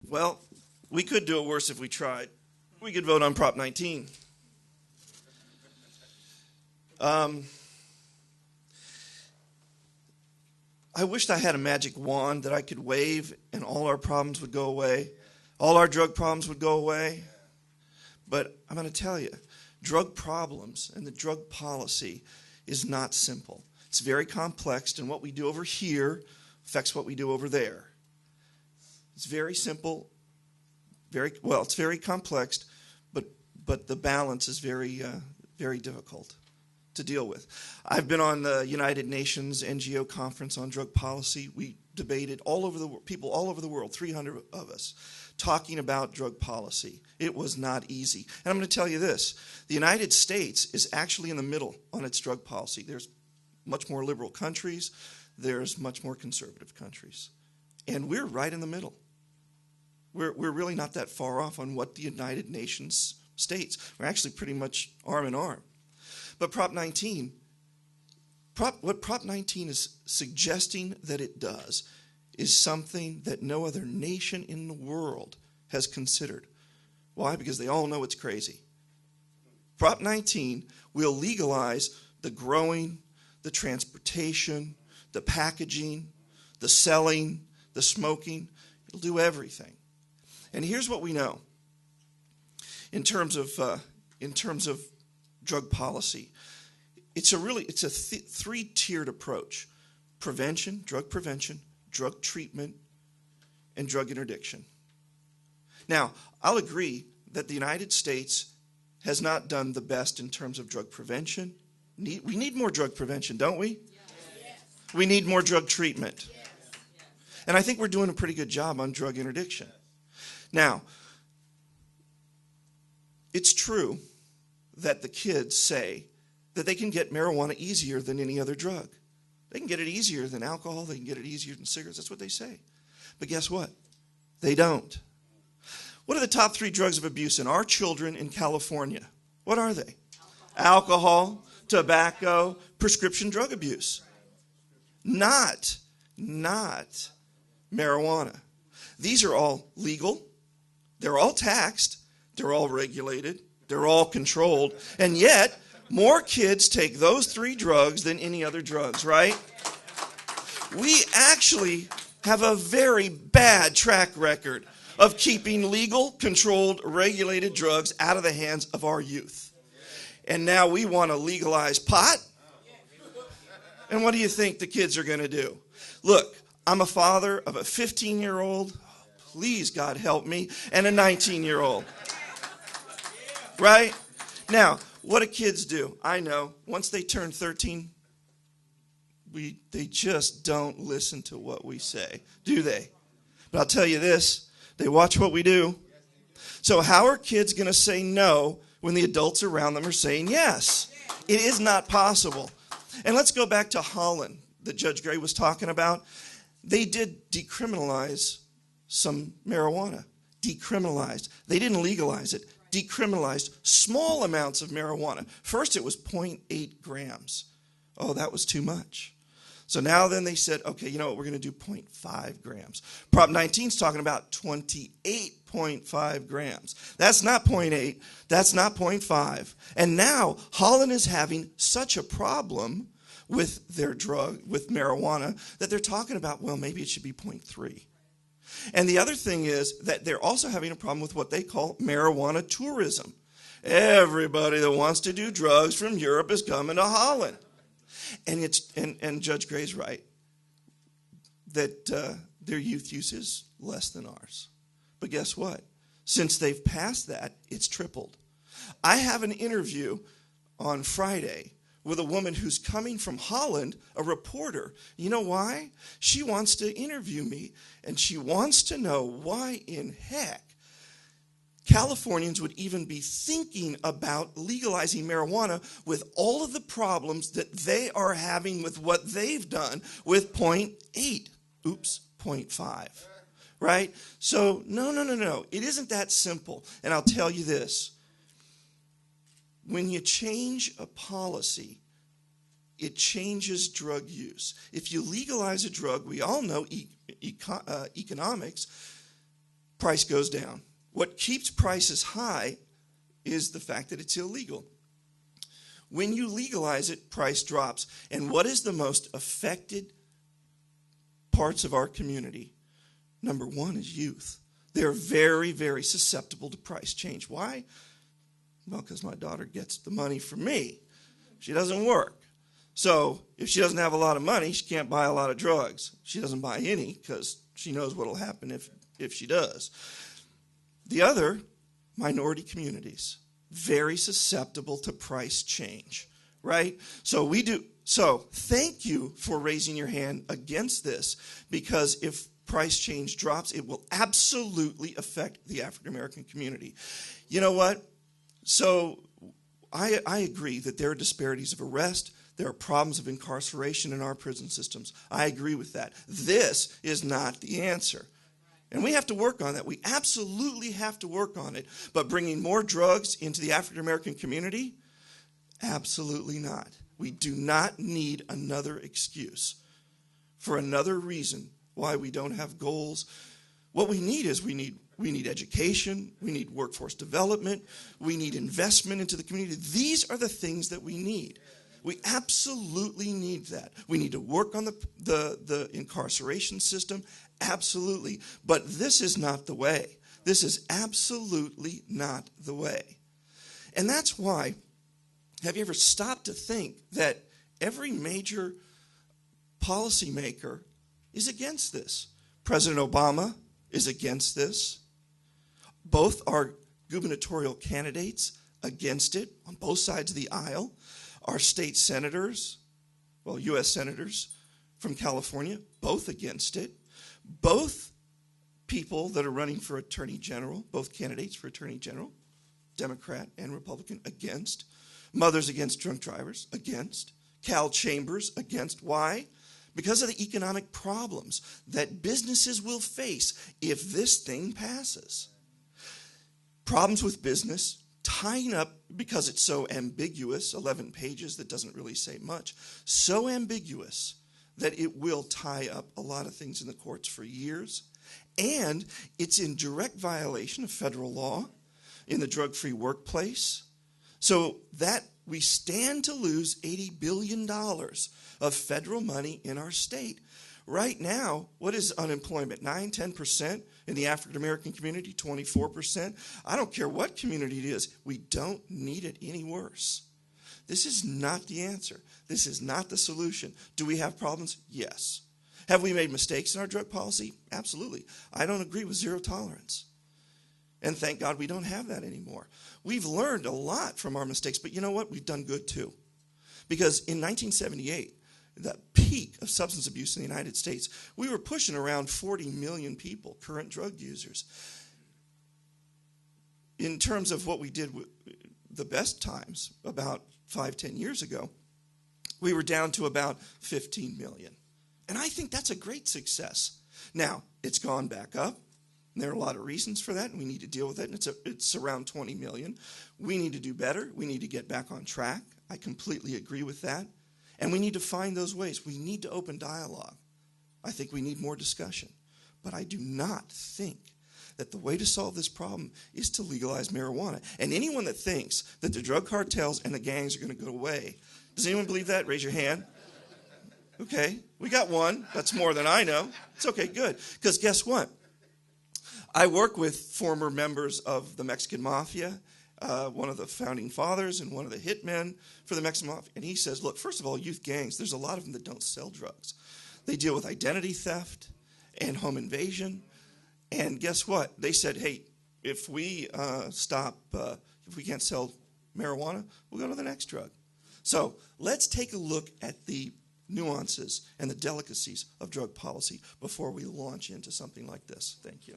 Well, we could do it worse if we tried. We could vote on Prop 19. I wished I had a magic wand that I could wave and all our problems would go away. All our drug problems would go away. But I'm going to tell you, drug problems and the drug policy is not simple. It's very complex, and what we do over here affects what we do over there. It's very simple, it's very complex, but the balance is very difficult to deal with. I've been on the United Nations NGO conference on drug policy. We debated people all over the world, 300 of us, talking about drug policy. It was not easy. And I'm going to tell you this. The United States is actually in the middle on its drug policy. There's much more liberal countries. There's much more conservative countries. And we're right in the middle. We're really not that far off on what the United Nations states. We're actually pretty much arm in arm. But Prop 19, what Prop 19 is suggesting that it does is something that no other nation in the world has considered. Why? Because they all know it's crazy. Prop 19 will legalize the growing, the transportation, the packaging, the selling, the smoking. It'll do everything. And here's what we know in terms of drug policy. It's a three-tiered approach: prevention, drug treatment, and drug interdiction. Now, I'll agree that the United States has not done the best in terms of drug prevention. We need more drug prevention, don't we? Yes. We need more drug treatment. Yes. And I think we're doing a pretty good job on drug interdiction. Now, it's true that the kids say that they can get marijuana easier than any other drug. They can get it easier than alcohol. They can get it easier than cigarettes. That's what they say. But guess what? They don't. What are the top 3 drugs of abuse in our children in California? What are they? Alcohol, tobacco, prescription drug abuse. Not marijuana. These are all legal. They're all taxed. They're all regulated. They're all controlled. And yet, more kids take those 3 drugs than any other drugs, right? We actually have a very bad track record of keeping legal, controlled, regulated drugs out of the hands of our youth. And now we want to legalize pot? And what do you think the kids are going to do? Look, I'm a father of a 15-year-old, please God help me, and a 19-year-old. Right? Now, what do kids do? I know, once they turn 13, they just don't listen to what we say, do they? But I'll tell you this, they watch what we do. So how are kids going to say no when the adults around them are saying yes? It is not possible. And let's go back to Holland that Judge Gray was talking about. They did decriminalize some marijuana. Decriminalized. They didn't legalize it. Decriminalized small amounts of marijuana. First it was 0.8 grams. Oh, that was too much. So now then they said, okay, you know what, we're going to do 0.5 grams. Prop 19 is talking about 28.5 grams. That's not 0.8. That's not 0.5. And now Holland is having such a problem with their drug, with marijuana, that they're talking about, well, maybe it should be 0.3. And the other thing is that they're also having a problem with what they call marijuana tourism. Everybody that wants to do drugs from Europe is coming to Holland. And Judge Gray's right that their youth use is less than ours. But guess what? Since they've passed that, it's tripled. I have an interview on Friday with a woman who's coming from Holland, a reporter. You know why? She wants to interview me, and she wants to know why in heck Californians would even be thinking about legalizing marijuana with all of the problems that they are having with what they've done with 0.8. Oops, 0.5. Right? So, no. It isn't that simple. And I'll tell you this. When you change a policy, it changes drug use. If you legalize a drug, we all know economics, price goes down. What keeps prices high is the fact that it's illegal. When you legalize it, price drops. And what is the most affected parts of our community? Number one is youth. They're very, very susceptible to price change. Why? Well, because my daughter gets the money from me. She doesn't work. So if she doesn't have a lot of money, she can't buy a lot of drugs. She doesn't buy any because she knows what will happen if she does. The other, minority communities, very susceptible to price change, right? So thank you for raising your hand against this, because if price change drops, it will absolutely affect the African American community. You know what? So I agree that there are disparities of arrest. There are problems of incarceration in our prison systems. I agree with that. This is not the answer. And we have to work on that. We absolutely have to work on it. But bringing more drugs into the African American community? Absolutely not. We do not need another excuse for another reason why we don't have goals. What we need is we need education, we need workforce development, we need investment into the community. These are the things that we need. We absolutely need that. We need to work on the incarceration system, absolutely. But this is not the way. This is absolutely not the way. And that's why, have you ever stopped to think that every major policymaker is against this? President Obama is against this. Both our gubernatorial candidates against it on both sides of the aisle. Our state senators, well, U.S. senators from California, both against it. Both people that are running for attorney general, both candidates for attorney general, Democrat and Republican, against. Mothers Against Drunk Drivers, against. Cal Chambers, against. Why? Because of the economic problems that businesses will face if this thing passes. Problems with business, tying up, because it's so ambiguous, 11 pages that doesn't really say much, so ambiguous that it will tie up a lot of things in the courts for years. And it's in direct violation of federal law in the drug-free workplace. So that we stand to lose $80 billion of federal money in our state. Right now, what is unemployment? 9, 10%? In the African-American community, 24%. I don't care what community it is. We don't need it any worse. This is not the answer. This is not the solution. Do we have problems? Yes. Have we made mistakes in our drug policy? Absolutely. I don't agree with zero tolerance. And thank God we don't have that anymore. We've learned a lot from our mistakes, but you know what? We've done good too. Because in 1978, the peak of substance abuse in the United States, we were pushing around 40 million people, current drug users. In terms of what we did with the best times, about 5-10 years ago, we were down to about 15 million. And I think that's a great success. Now, it's gone back up. And there are a lot of reasons for that, and we need to deal with it. And it's around 20 million. We need to do better. We need to get back on track. I completely agree with that. And we need to find those ways. We need to open dialogue. I think we need more discussion. But I do not think that the way to solve this problem is to legalize marijuana. And anyone that thinks that the drug cartels and the gangs are going to go away, does anyone believe that? Raise your hand. Okay, we got one. That's more than I know. It's okay, good. Because guess what? I work with former members of the Mexican Mafia, one of the founding fathers and one of the hitmen for the Mexican Mafia. And he says, look, first of all, youth gangs, there's a lot of them that don't sell drugs. They deal with identity theft and home invasion. And guess what? They said, hey, if we if we can't sell marijuana, we'll go to the next drug. So let's take a look at the nuances and the delicacies of drug policy before we launch into something like this. Thank you.